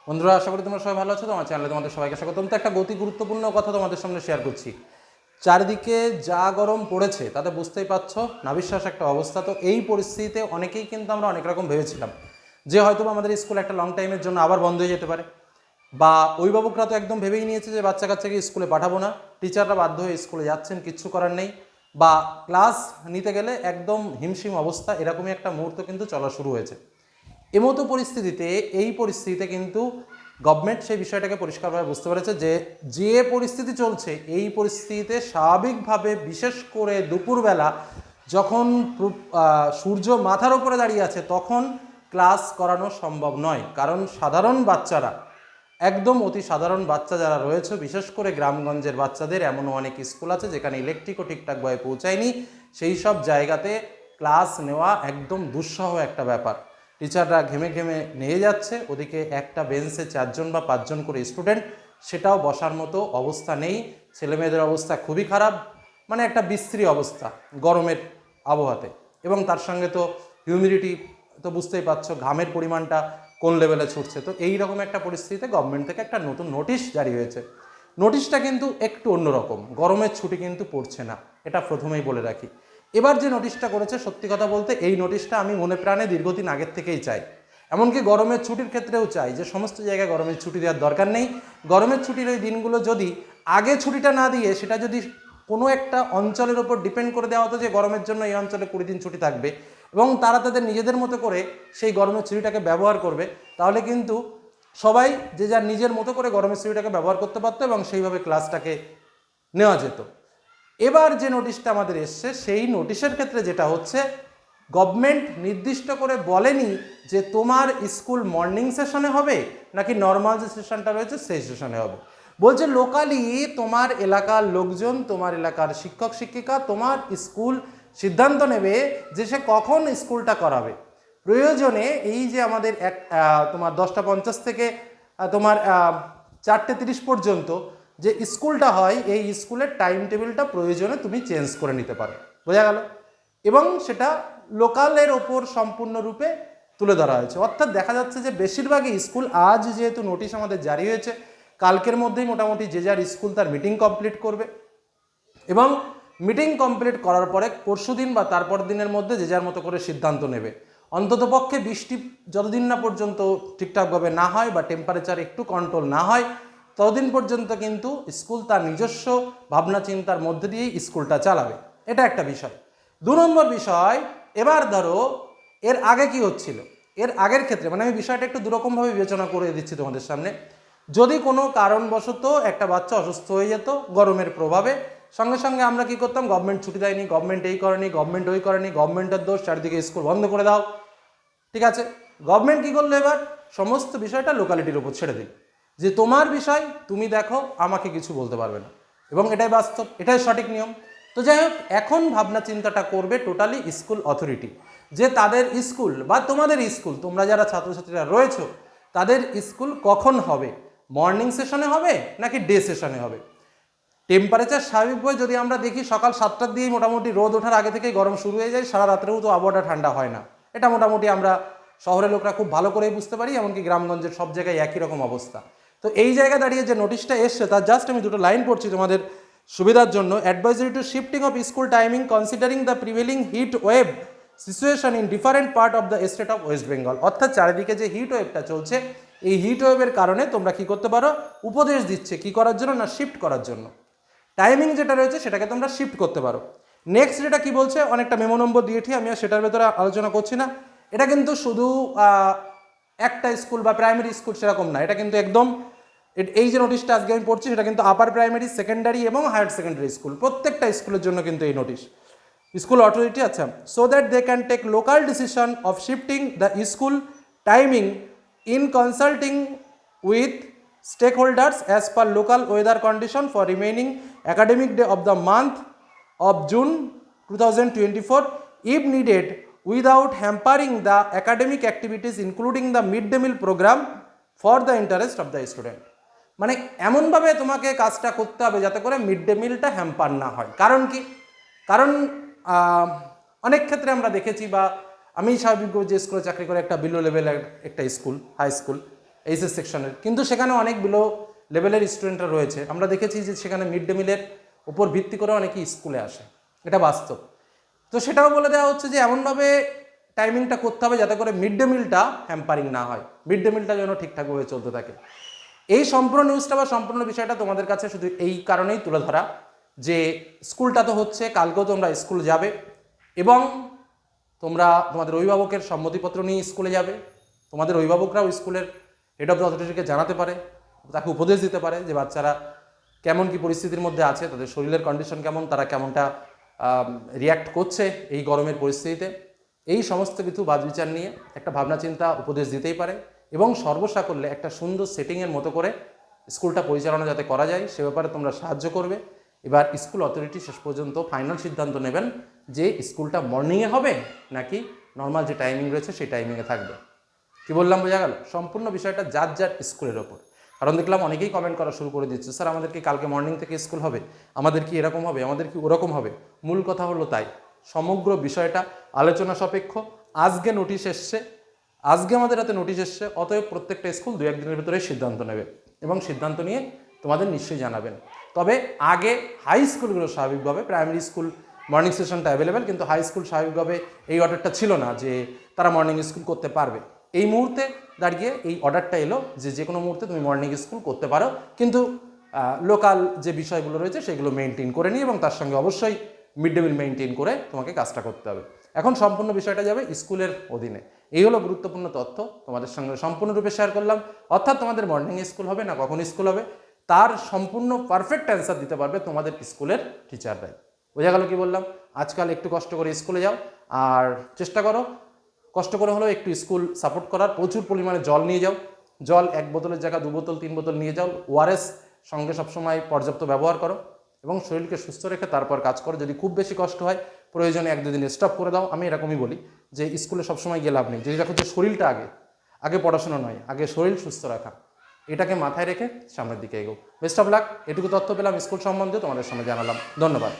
বন্ধুরা, আশা করি তোমরা সবাই ভালো আছো। তোমার চ্যানেলে তোমাদের সবাইকে স্বাগতম। তো একটা গতি গুরুত্বপূর্ণ কথা তোমাদের সামনে শেয়ার করছি। চারিদিকে যা গরম পড়েছে তাতে বুঝতেই পারছো নাবিশ্বাস একটা অবস্থা। তো এই পরিস্থিতিতে অনেকেই কিন্তু আমরা অনেক রকম ভেবেছিলাম যে হয়তো আমাদের স্কুল একটা লং টাইমের জন্য আবার বন্ধ হয়ে যেতে পারে, বা অভিভাবকরা তো একদম ভেবেই নিয়েছে যে বাচ্চা কাচ্চাকে স্কুলে পাঠাবো না, টিচাররা বাধ্য হয়ে স্কুলে যাচ্ছেন, কিচ্ছু করার নেই, বা ক্লাস নিতে গেলে একদম হিমশিম অবস্থা, এরকমই একটা মুহূর্ত কিন্তু চলা শুরু হয়েছে। এমতো পরিস্থিতিতে এই পরিস্থিতিতে কিন্তু গভর্নমেন্ট সেই বিষয়টাকে পরিষ্কারভাবে বুঝতে পেরেছে যে যে পরিস্থিতি চলছে এই পরিস্থিতিতে স্বাভাবিকভাবে, বিশেষ করে দুপুরবেলা যখন সূর্য মাথার ওপরে দাঁড়িয়ে আছে তখন ক্লাস করানো সম্ভব নয়। কারণ সাধারণ বাচ্চারা, একদম অতি সাধারণ বাচ্চা যারা রয়েছে, বিশেষ করে গ্রামগঞ্জের বাচ্চাদের, এমনও অনেক স্কুল আছে যেখানে ইলেকট্রিকও ঠিকঠাকভাবে পৌঁছায়নি, সেই সব জায়গাতে ক্লাস নেওয়া একদম দুঃসহ একটা ব্যাপার। টিচাররা ঘেমে ঘেমে নিয়ে যাচ্ছে, ওদিকে একটা বেঞ্চে 4জন বা 5জন করে স্টুডেন্ট, সেটাও বসার মতো অবস্থা নেই। ছেলেমেয়েদের অবস্থা খুবই খারাপ, মানে একটা বিশ্রী অবস্থা গরমের আবহাওয়াতে। এবং তার সঙ্গে তো হিউমিডিটি তো বুঝতেই পারছো, ঘামের পরিমাণটা কোন লেভেলে ছুটছে। তো এই রকম একটা পরিস্থিতিতে গভর্নমেন্ট থেকে একটা নতুন নোটিশ জারি হয়েছে। নোটিশটা কিন্তু একটু অন্যরকম, গরমের ছুটি কিন্তু পড়ছে না, এটা প্রথমেই বলে রাখি। এবার যে নোটিশটা করেছে, সত্যি কথা বলতে এই নোটিশটা আমি মনে প্রাণে দীর্ঘদিন আগের থেকেই চাই। এমনকি গরমের ছুটির ক্ষেত্রেও চাই যে সমস্ত জায়গায় গরমের ছুটি দেওয়ার দরকার নেই। গরমের ছুটির ওই দিনগুলো যদি আগে ছুটিটা না দিয়ে সেটা যদি কোনো একটা অঞ্চলের ওপর ডিপেন্ড করে দেওয়া হতো যে গরমের জন্য এই অঞ্চলে 20 দিন ছুটি থাকবে, এবং তারা তাদের নিজেদের মতো করে সেই গরমের ছুটিটাকে ব্যবহার করবে, তাহলে কিন্তু সবাই যে যার নিজের মতো করে গরমের ছুটিটাকে ব্যবহার করতে পারতো এবং সেইভাবে ক্লাসটাকে নেওয়া যেত। এবার যে নোটিশটা আমাদের এসছে, সেই নোটিশের ক্ষেত্রে যেটা হচ্ছে, গভর্নমেন্ট নির্দিষ্ট করে বলেনি যে তোমার স্কুল মর্নিং সেশনে হবে নাকি নর্মাল যে সেশনটা রয়েছে সেই সেশনে হবে। বলছে লোকালি তোমার এলাকার লোকজন, তোমার এলাকার শিক্ষক শিক্ষিকা, তোমার স্কুল সিদ্ধান্ত নেবে যে সে কখন স্কুলটা করাবে। প্রয়োজনে এই যে আমাদের তোমার 10টা 50 থেকে তোমার 4টে 30 পর্যন্ত যে স্কুলটা হয়, এই স্কুলের টাইম টেবিলটা প্রয়োজনে তুমি চেঞ্জ করে নিতে পারো। বোঝা গেল? এবং সেটা লোকালের ওপর সম্পূর্ণরূপে তুলে ধরা হয়েছে। অর্থাৎ দেখা যাচ্ছে যে বেশিরভাগই স্কুল, আজ যেহেতু নোটিশ আমাদের জারি হয়েছে, কালকের মধ্যেই মোটামুটি যে যার স্কুল তার মিটিং কমপ্লিট করবে, এবং মিটিং কমপ্লিট করার পরে পরশুদিন বা তারপর দিনের মধ্যে যে যার মতো করে সিদ্ধান্ত নেবে। অন্ততপক্ষে বৃষ্টি যতদিন না পর্যন্ত ঠিকঠাকভাবে না হয় বা টেম্পারেচার একটু কন্ট্রোল না হয়, ততদিন পর্যন্ত কিন্তু স্কুল তার নিজস্ব ভাবনা চিন্তার মধ্যে দিয়েই স্কুলটা চালাবে। এটা একটা বিষয়। 2 নম্বর বিষয়, এবার ধরো এর আগে কি হচ্ছিল, এর আগের ক্ষেত্রে মানে আমি বিষয়টা একটু দুরকমভাবে বিবেচনা করে দিচ্ছি তোমাদের সামনে। যদি কোনো কারণবশত একটা বাচ্চা অসুস্থ হয়ে যেত গরমের প্রভাবে, সঙ্গে সঙ্গে আমরা কি করতাম, গভর্নমেন্ট ছুটি দেয়নি, গভর্নমেন্ট এই করেনি, গভর্নমেন্ট ওই করেনি, গভর্নমেন্টের দোষ, চারিদিকে স্কুল বন্ধ করে দাও। ঠিক আছে, গভর্নমেন্ট কী করলো, এবার সমস্ত বিষয়টা লোকালিটির উপর ছেড়ে দিল, যে তোমার বিষয় তুমি দেখো, আমাকে কিছু বলতে পারবে না। এবং এটাই বাস্তব, এটাই সঠিক নিয়ম। তো যাই হোক, এখন ভাবনা চিন্তাটা করবে টোটালি স্কুল অথরিটি, যে তাদের স্কুল বা তোমাদের স্কুল, তোমরা যারা ছাত্রছাত্রীরা রয়েছো, তাদের স্কুল কখন হবে, মর্নিং সেশনে হবে নাকি ডে সেশনে হবে। টেম্পারেচার স্বাভাবিকভাবে যদি আমরা দেখি, সকাল 7টার দিয়েই মোটামুটি রোদ ওঠার আগে থেকেই গরম শুরু হয়ে যায়, সারা রাত্রেও তো আবহাওয়াটা ঠান্ডা হয় না। এটা মোটামুটি আমরা শহরের লোকরা খুব ভালো করেই বুঝতে পারি, এমনকি গ্রামগঞ্জের সব জায়গায় একই রকম অবস্থা। তো এই জায়গায় দাঁড়িয়ে যে নোটিশটা এসছে, তার জাস্ট আমি 2টো লাইন পড়ছি তোমাদের সুবিধার জন্য। Advisory to shifting of school timing considering the prevailing heat wave situation in different part of the state of West Bengal. অর্থাৎ চারিদিকে যে হিট ওয়েভটা চলছে, এই হিট ওয়েভের কারণে তোমরা কি করতে পারো, উপদেশ দিচ্ছে কি করার জন্য না, শিফট করার জন্য। টাইমিং যেটা রয়েছে সেটাকে তোমরা শিফট করতে পারো। নেক্সট যেটা কি বলছে, অনেকটা মেমো নম্বর দিয়েছি, আমি আর সেটার ভেতরে আলোচনা করছি না। এটা কিন্তু শুধু একটা স্কুল বা প্রাইমারি স্কুল সেরকম না, এটা কিন্তু একদম এই যে নোটিশটা আজকে আমি পড়ছি, সেটা কিন্তু আপার প্রাইমারি, সেকেন্ডারি এবং হায়ার সেকেন্ডারি স্কুল, প্রত্যেকটা স্কুলের জন্য কিন্তু এই নোটিশ। স্কুল অথরিটি, আচ্ছা, so that they can take local decision of shifting the school timing in consulting with stakeholders as per local weather condition for remaining academic day of the month of June 2024 if needed, without hampering the academic activities including the mid-day meal program for the interest of the student। মানে এমনভাবে তোমাকে কাজটা করতে হবে যাতে করে mid day মিলটা hamper না হয়। কারণ কি, কারণ অনেক ক্ষেত্রে আমরা দেখেছি, বা আমি স্বাভাবিক যে স্কুলে চাকরি করে একটা বিলো লেভেলের একটা স্কুল, হাই স্কুল, এইচএস সেকশনের, কিন্তু সেখানে অনেক বিলো লেভেলের স্টুডেন্টরা রয়েছে। আমরা দেখেছি যে সেখানে মিড ডে মিলের উপর ভিত্তি করে অনেকেই স্কুলে আসে, এটা বাস্তব। তো সেটাও বলে দেওয়া হচ্ছে যে এমনভাবে টাইমিংটা করতে হবে যাতে করে মিড ডে মিলটা হ্যাম্পারিং না হয়, মিড ডে মিলটা যেন ঠিকঠাকভাবে চলতে থাকে। এই সম্পূর্ণ নিউজটা বা সম্পূর্ণ বিষয়টা তোমাদের কাছে শুধু এই কারণেই তুলে ধরা যে স্কুলটা তো হচ্ছে, কালকেও তোমরা স্কুল যাবে এবং তোমরা তোমাদের অভিভাবকের সম্মতিপত্র নিয়ে স্কুলে যাবে। তোমাদের অভিভাবকরাও স্কুলের হেড অফ দ্য অথরিটিকে জানাতে পারে, তাকে উপদেশ দিতে পারে যে বাচ্চারা কেমন কি পরিস্থিতির মধ্যে আছে, তাদের শরীরের কন্ডিশন কেমন, তারা কেমনটা রিয়্যাক্ট করছে এই গরমের পরিস্থিতিতে। এই সমস্ত কিছু বাছবিচার নিয়ে একটা ভাবনা চিন্তা উপদেশ দিতেই পারে এবং সর্বসাকল্যে একটা সুন্দর সেটিংয়ের মতো করে স্কুলটা পরিচালনা যাতে করা যায় সে ব্যাপারে তোমরা সাহায্য করবে। এবার স্কুল অথরিটি শেষ পর্যন্ত ফাইনাল সিদ্ধান্ত নেবেন যে স্কুলটা মর্নিংয়ে হবে নাকি নর্মাল যে টাইমিং রয়েছে সেই টাইমিংয়ে থাকবে। কি বললাম বোঝা গেল? সম্পূর্ণ বিষয়টা যার যার স্কুলের ওপর। কারণ দেখলাম অনেকেই কমেন্ট করা শুরু করে দিচ্ছে, স্যার আমাদের কি কালকে মর্নিং থেকে স্কুল হবে, আমাদের কি এরকম হবে, আমাদের কি ওরকম হবে। মূল কথা হলো তাই, সমগ্র বিষয়টা আলোচনা সাপেক্ষ। আজকে নোটিশ এসছে, আজকে আমাদের হাতে নোটিশ এসছে, অতএব প্রত্যেকটা স্কুল 2-1 দিনের ভিতরে সিদ্ধান্ত নেবে এবং সিদ্ধান্ত নিয়ে তোমাদের নিশ্চয়ই জানাবেন। তবে আগে হাই স্কুলগুলো স্বাভাবিকভাবে, প্রাইমারি স্কুল মর্নিং সেশনটা অ্যাভেলেবেল, কিন্তু হাই স্কুল স্বাভাবিকভাবে এই অর্ডারটা ছিল না যে তারা মর্নিং স্কুল করতে পারবে। এই মুহূর্তে দাঁড়িয়ে এই অর্ডারটা এলো যে যে কোনো মুহূর্তে তুমি মর্নিং স্কুল করতে পারো, কিন্তু লোকাল যে বিষয়গুলো রয়েছে সেগুলো মেনটেন করে নিই এবং তার সঙ্গে অবশ্যই মিড ডে মিল মেনটেন করে তোমাকে কাজটা করতে হবে। এখন সম্পূর্ণ বিষয়টা যাবে স্কুলের অধীনে। এই হলো গুরুত্বপূর্ণ তথ্য তোমাদের সঙ্গে সম্পূর্ণরূপে শেয়ার করলাম। অর্থাৎ তোমাদের মর্নিং স্কুল হবে না কখন স্কুল হবে তার সম্পূর্ণ পারফেক্ট অ্যান্সার দিতে পারবে তোমাদের স্কুলের টিচাররাই। বোঝা গেল কি বললাম? আজকাল একটু কষ্ট করে স্কুলে যাও আর চেষ্টা করো কষ্ট করে হলেও একটু স্কুল সাপোর্ট করার। প্রচুর পরিমাণে জল নিয়ে যাও, জল 1 বোতলের জায়গায় 2 বোতল 3 বোতল নিয়ে যাও। ওআরএস সঙ্গে সবসময় পর্যাপ্ত ব্যবহার করো এবং শরীরকে সুস্থ রেখে তারপর কাজ করো। যদি খুব বেশি কষ্ট হয় প্রয়োজনে 1-2 দিন স্টপ করে দাও। আমি এরকমই বলি যে স্কুলে সবসময় গিয়ে লাভ নেই। যদি দেখো যে শরীরটা আগে পড়াশোনা নয়, আগে শরীর সুস্থ রাখা, এটাকে মাথায় রেখে সামনের দিকে এগো। Best of luck. এটুকু তথ্য পেলাম স্কুল সম্বন্ধে, তোমাদের সামনে জানালাম। ধন্যবাদ।